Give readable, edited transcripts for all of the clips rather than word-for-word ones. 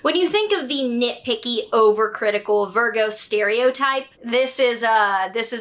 When you think of the nitpicky, overcritical Virgo stereotype, this is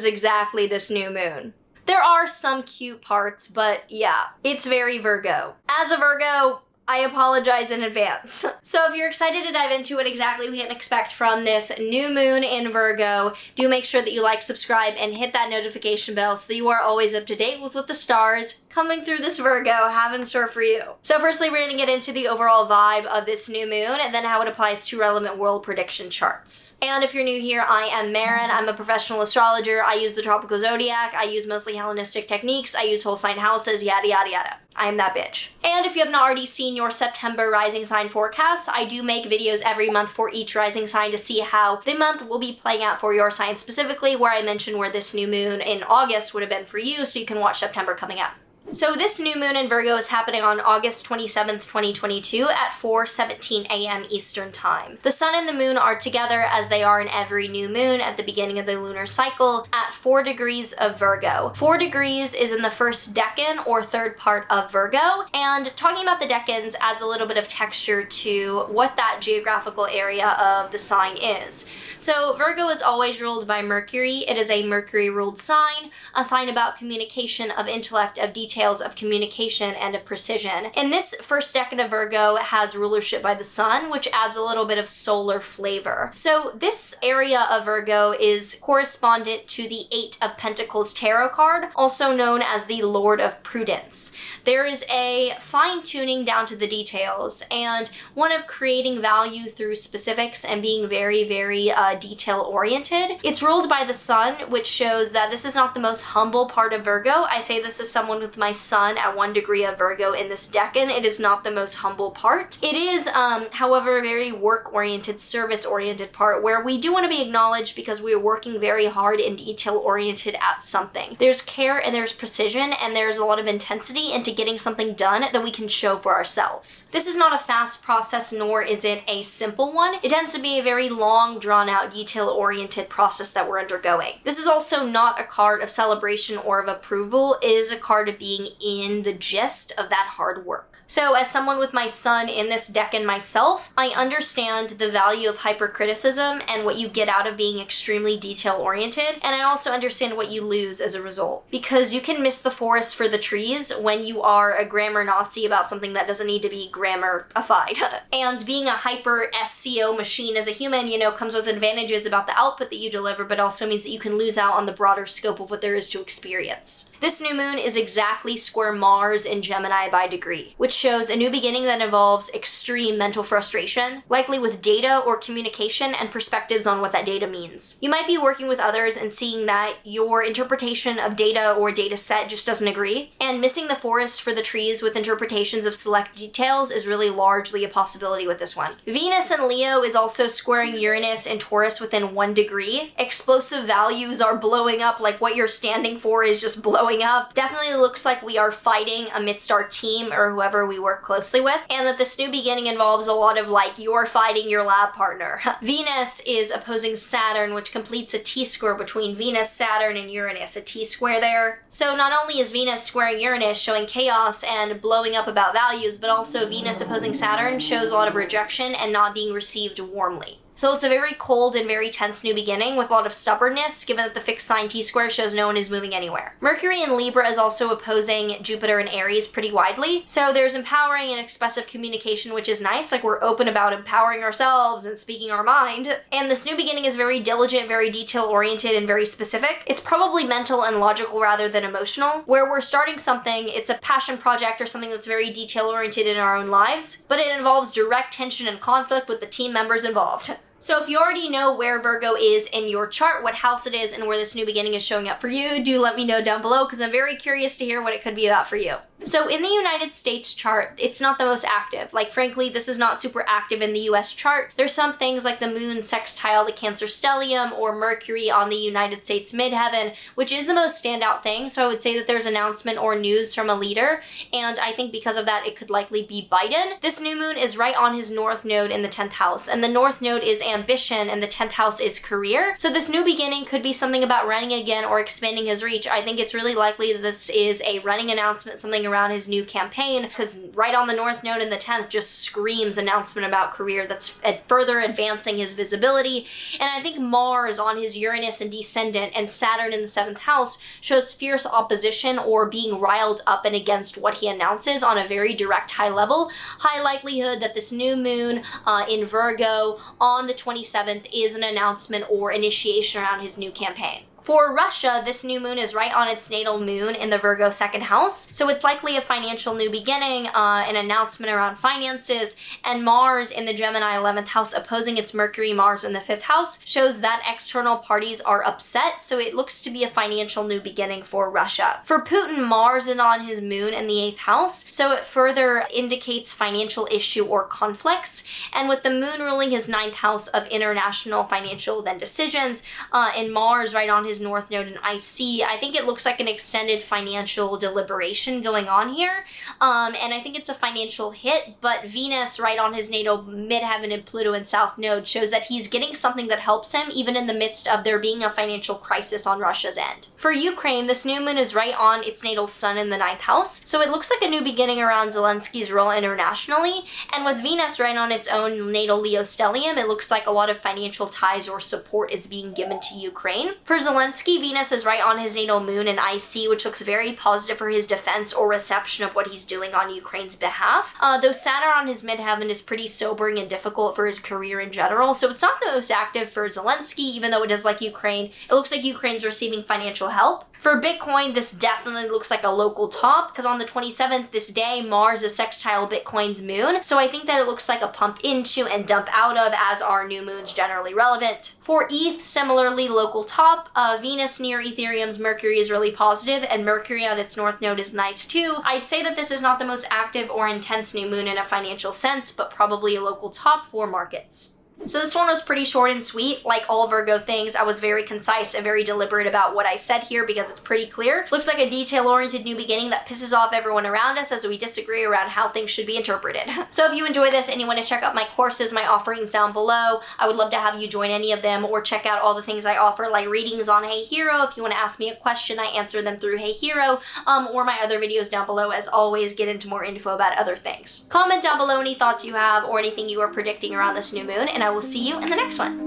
exactly this new moon. There are some cute parts, but yeah, it's very Virgo. As a Virgo, I apologize in advance. So if you're excited to dive into what exactly we can expect from this new moon in Virgo, do make sure that you like, subscribe, and hit that notification bell so that you are always up to date with what the stars coming through this Virgo have in store for you. So firstly, we're going to get into the overall vibe of this new moon and then how it applies to relevant world prediction charts. And if you're new here, I am Maren. I'm a professional astrologer. I use the tropical zodiac. I use mostly Hellenistic techniques. I use whole sign houses, yada yada yada. I am that bitch. And if you have not already seen your September rising sign forecast, I do make videos every month for each rising sign to see how the month will be playing out for your sign specifically, where I mention where this new moon in August would have been for you, so you can watch September coming up. So this new moon in Virgo is happening on August 27th, 2022 at 4:17 a.m. Eastern Time. The sun and the moon are together as they are in every new moon at the beginning of the lunar cycle at 4 degrees of Virgo. 4 degrees is in the first decan or third part of Virgo, and talking about the decans adds a little bit of texture to what that geographical area of the sign is. So Virgo is always ruled by Mercury. It is a Mercury-ruled sign, a sign about communication, of intellect, of details, of communication, and of precision. And this first decan of Virgo has rulership by the sun, which adds a little bit of solar flavor. So this area of Virgo is correspondent to the 8 of Pentacles tarot card, also known as the Lord of Prudence. There is a fine-tuning down to the details, and one of creating value through specifics and being very, very detail-oriented. It's ruled by the sun, which shows that this is not the most humble part of Virgo. I say this as someone with my sun at 1 degree of Virgo in this decan. It is not the most humble part. It is, however, a very work-oriented, service-oriented part where we do want to be acknowledged because we are working very hard and detail-oriented at something. There's care and there's precision and there's a lot of intensity into getting something done that we can show for ourselves. This is not a fast process, nor is it a simple one. It tends to be a very long, drawn-out, detail-oriented process that we're undergoing. This is also not a card of celebration or of approval. It is a card of being in the gist of that hard work. So as someone with my sun in this decan myself, I understand the value of hypercriticism and what you get out of being extremely detail-oriented, and I also understand what you lose as a result. Because you can miss the forest for the trees when you are a grammar Nazi about something that doesn't need to be grammarified. And being a hyper SEO machine as a human, comes with advantages about the output that you deliver, but also means that you can lose out on the broader scope of what there is to experience. This new moon is exactly square Mars in Gemini by degree, which shows a new beginning that involves extreme mental frustration, likely with data or communication and perspectives on what that data means. You might be working with others and seeing that your interpretation of data or data set just doesn't agree, and missing the forest for the trees with interpretations of select details is really largely a possibility with this one. Venus in Leo is also squaring Uranus and Taurus within 1 degree. Explosive values are blowing up, like what you're standing for is just blowing up. Definitely looks like we are fighting amidst our team or whoever we work closely with, and that this new beginning involves a lot of you're fighting your lab partner. Venus is opposing Saturn, which completes a T-square between Venus, Saturn, and Uranus, a T-square there. So not only is Venus squaring Uranus showing chaos and blowing up about values, but also Venus opposing Saturn shows a lot of rejection and not being received warmly. So it's a very cold and very tense new beginning with a lot of stubbornness, given that the fixed sign T-square shows no one is moving anywhere. Mercury in Libra is also opposing Jupiter in Aries pretty widely, so there's empowering and expressive communication, which is nice, we're open about empowering ourselves and speaking our mind. And this new beginning is very diligent, very detail-oriented, and very specific. It's probably mental and logical rather than emotional. Where we're starting something, it's a passion project or something that's very detail-oriented in our own lives, but it involves direct tension and conflict with the team members involved. So if you already know where Virgo is in your chart, what house it is, and where this new beginning is showing up for you, do let me know down below because I'm very curious to hear what it could be about for you. So in the United States chart, it's not the most active. Frankly, this is not super active in the US chart. There's some things like the moon sextile the Cancer stellium or Mercury on the United States midheaven, which is the most standout thing. So I would say that there's announcement or news from a leader, and I think because of that, it could likely be Biden. This new moon is right on his north node in the 10th house, and the north node is ambition, and the 10th house is career. So this new beginning could be something about running again or expanding his reach. I think it's really likely that this is a running announcement, something around his new campaign, because right on the North Node in the 10th just screams announcement about career that's further advancing his visibility. And I think Mars on his Uranus and descendant and Saturn in the 7th house shows fierce opposition or being riled up and against what he announces on a very direct high level. High likelihood that this new moon in Virgo on the 27th is an announcement or initiation around his new campaign. For Russia, this new moon is right on its natal moon in the Virgo 2nd house, so it's likely a financial new beginning, an announcement around finances, and Mars in the Gemini 11th house opposing its Mercury Mars in the 5th house shows that external parties are upset, so it looks to be a financial new beginning for Russia. For Putin, Mars is on his moon in the 8th house, so it further indicates financial issue or conflicts, and with the moon ruling his 9th house of international financial then decisions, and Mars right on his North Node in IC, I think it looks like an extended financial deliberation going on here. And I think it's a financial hit, but Venus right on his natal midheaven and Pluto in South Node shows that he's getting something that helps him even in the midst of there being a financial crisis on Russia's end. For Ukraine, this new moon is right on its natal sun in the 9th house, so it looks like a new beginning around Zelensky's role internationally, and with Venus right on its own natal Leo stellium, it looks like a lot of financial ties or support is being given to Ukraine. For Zelensky, Venus is right on his natal moon in IC, which looks very positive for his defense or reception of what he's doing on Ukraine's behalf. Though Saturn on his midheaven is pretty sobering and difficult for his career in general, so it's not the most active for Zelensky, even though it is like Ukraine. It looks like Ukraine's receiving financial help. For Bitcoin, this definitely looks like a local top, because on the 27th, this day, Mars is sextile Bitcoin's moon, so I think that it looks like a pump into and dump out of, as are new moons generally relevant. For ETH, similarly local top, Venus near Ethereum's Mercury is really positive, and Mercury on its North Node is nice too. I'd say that this is not the most active or intense new moon in a financial sense, but probably a local top for markets. So this one was pretty short and sweet. Like all Virgo things, I was very concise and very deliberate about what I said here because it's pretty clear. Looks like a detail-oriented new beginning that pisses off everyone around us as we disagree around how things should be interpreted. So if you enjoy this and you want to check out my courses, my offerings down below, I would love to have you join any of them or check out all the things I offer, like readings on Hey Hero. If you want to ask me a question, I answer them through Hey Hero, or my other videos down below. As always, get into more info about other things. Comment down below any thoughts you have or anything you are predicting around this new moon, and I will see you in the next one.